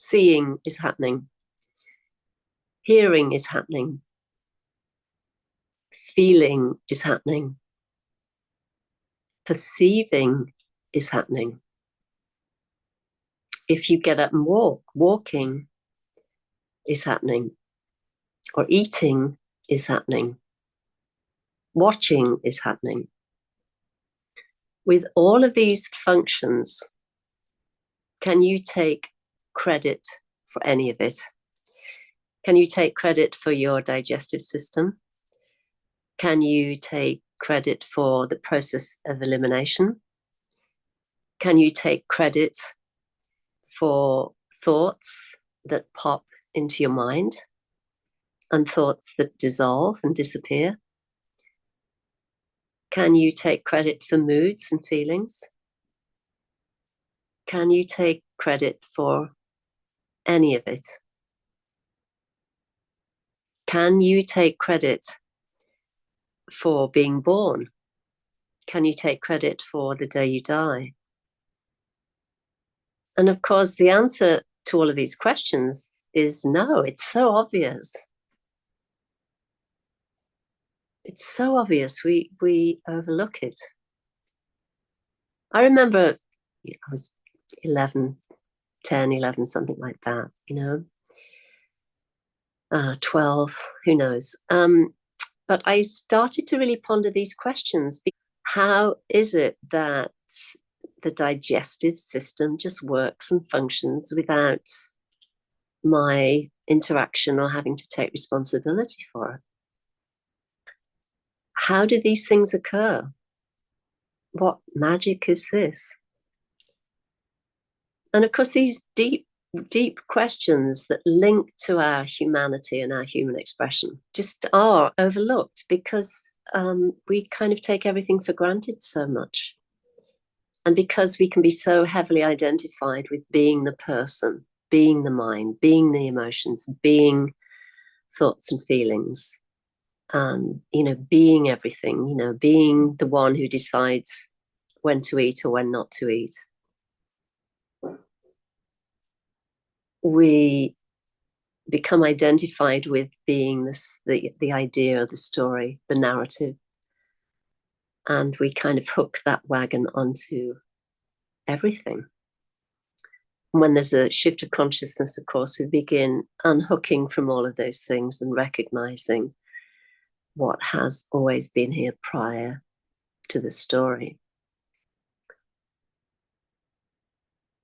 Seeing is happening. Hearing is happening. Feeling is happening. Perceiving is happening. If you get up and walk, walking is happening. Or eating is happening. Watching is happening. With all of these functions, can you take credit for any of it? Can you take credit for your digestive system? Can you take credit for the process of elimination? Can you take credit for thoughts that pop into your mind and thoughts that dissolve and disappear? Can you take credit for moods and feelings? Can you take credit for any of it? Can you take credit for being born? Can you take credit for the day you die? And of course, the answer to all of these questions is no. It's so obvious. It's so obvious. We overlook it. I remember I was 11, 10, 11, something like that, 12, who knows. But I started to really ponder these questions. How is it that the digestive system just works and functions without my interaction or having to take responsibility for it? How do these things occur? What magic is this? And of course, these deep questions that link to our humanity and our human expression just are overlooked because we kind of take everything for granted so much. And because we can be so heavily identified with being the person, being the mind, being the emotions, being thoughts and feelings, being everything, being the one who decides when to eat or when not to eat. We become identified with being the idea, the story, the narrative. And we kind of hook that wagon onto everything. And when there's a shift of consciousness, of course, we begin unhooking from all of those things and recognizing what has always been here prior to the story.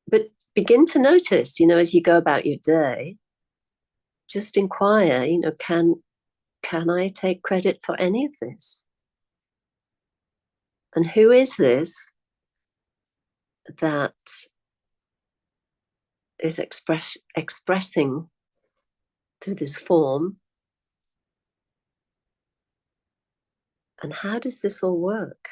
But begin to notice, as you go about your day, just inquire, can I take credit for any of this? And who is this that is expressing through this form? And how does this all work?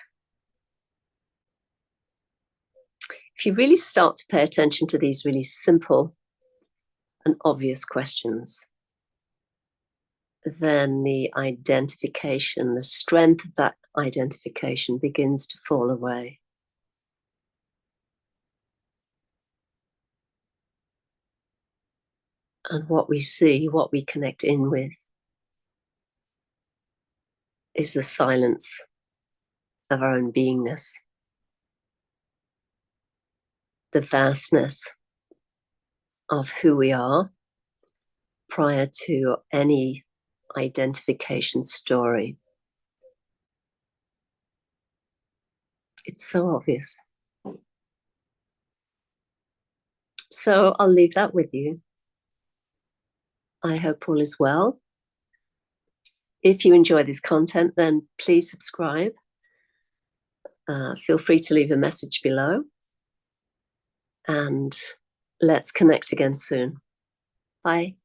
If you really start to pay attention to these really simple and obvious questions, then the identification, the strength of that identification begins to fall away. And what we see, what we connect in with, is the silence of our own beingness, the vastness of who we are prior to any identification story. It's so obvious. So I'll leave that with you. I hope all is well. If you enjoy this content, then please subscribe. Feel free to leave a message below. And let's connect again soon. Bye.